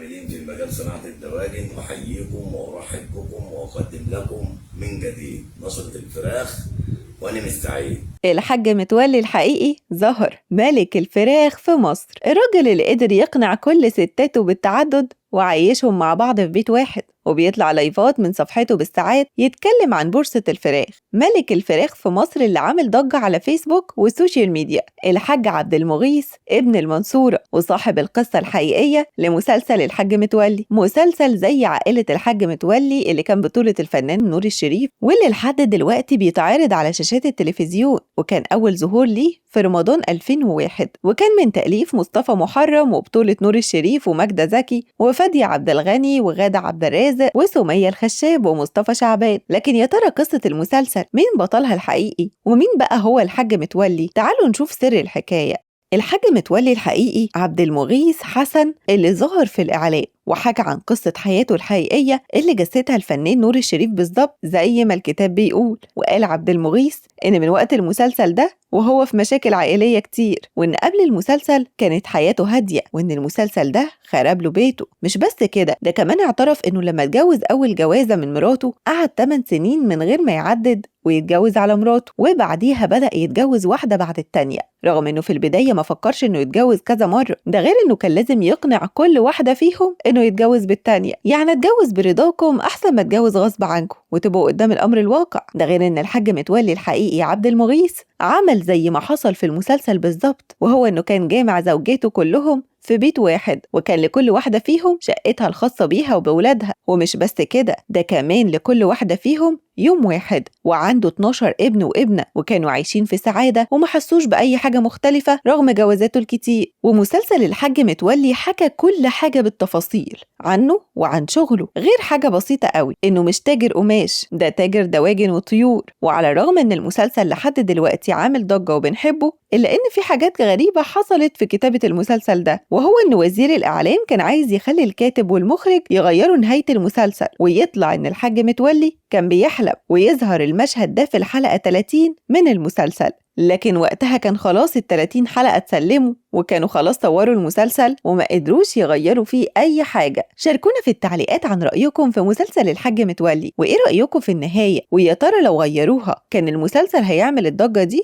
العاملين في مجال صناعة الدواجن، أحييكم وأرحب بكم وأقدم لكم من جديد نشرة الفراخ وأنا مستعد. الحاج متولي الحقيقي ظهر ملك الفراخ في مصر، الراجل اللي قدر يقنع كل ستاته بالتعدد وعيشهم مع بعض في بيت واحد، وبيطلع لايفات من صفحته بالساعات يتكلم عن بورصة الفراخ. ملك الفراخ في مصر اللي عامل ضجة على فيسبوك والسوشيال ميديا، الحاج عبد المغيث ابن المنصورة وصاحب القصة الحقيقية لمسلسل الحاج متولي، مسلسل زي عائلة الحاج متولي اللي كان بطولة الفنان نور الشريف، واللي لحد دلوقتي بيتعرض على شاشات التلفزيون، وكان أول ظهور ليه في رمضان 2001، وكان من تأليف مصطفى محرم وبطولة نور الشريف وماجدة زكي وفادية عبد الغني وغادة عبد الرازق وسمية الخشاب ومصطفى شعبان. لكن يا ترى قصة المسلسل مين بطلها الحقيقي؟ ومين بقى هو الحاج متولي؟ تعالوا نشوف سر الحكاية. الحاج متولي الحقيقي عبد المغيث حسن اللي ظهر في الإعلان، وحكى عن قصة حياته الحقيقية اللي جسدها الفنان نور الشريف بالظبط زي ما الكتاب بيقول. وقال عبد المغيث إن من وقت المسلسل ده وهو في مشاكل عائلية كتير، وإن قبل المسلسل كانت حياته هادية، وإن المسلسل ده خرب له بيته. مش بس كده، ده كمان اعترف إنه لما اتجوز أول جوازة من مراته قعد 8 سنين من غير ما يعدد ويتجوز على مراته، وبعديها بدأ يتجوز واحدة بعد التانية، رغم إنه في البداية ما فكرش إنه يتجوز كذا مرة. ده غير إنه كان لازم يقنع كل واحدة فيهم إنه يتجوز بالتانية، يعني اتجوز برضاكم أحسن ما اتجوز غصب عنكم وتبقوا قدام الأمر الواقع. ده غير إن الحاج متولي الحقيقي عبد المغيث عمل زي ما حصل في المسلسل بالظبط، وهو إنه كان جامع زوجاته كلهم في بيت واحد، وكان لكل واحدة فيهم شقتها الخاصة بيها وبولادها. ومش بس كده، ده كمان لكل واحدة فيهم يوم واحد، وعنده 12 ابن وابنة، وكانوا عايشين في سعادة وما حسوش بأي حاجة مختلفة رغم جوازاته الكتير. ومسلسل الحاج متولي حكى كل حاجة بالتفاصيل عنه وعن شغله، غير حاجة بسيطة قوي إنه مش تاجر قماش، ده تاجر دواجن وطيور. وعلى الرغم إن المسلسل لحد دلوقتي عامل ضجة وبنحبه، إلا إن في حاجات غريبة حصلت في كتابة المسلسل ده، وهو إن وزير الإعلام كان عايز يخلي الكاتب والمخرج يغيروا نهاية المسلسل، ويطلع إن الحاج متولي كان بيحلم ويظهر المشهد ده في الحلقة 30 من المسلسل. لكن وقتها كان خلاص ال30 حلقة اتسلموا، وكانوا خلاص صوروا المسلسل وما قدروش يغيروا فيه أي حاجة. شاركونا في التعليقات عن رأيكم في مسلسل الحاج متولي، وإيه رأيكم في النهاية؟ ويا ترى لو غيروها كان المسلسل هيعمل الضجة دي؟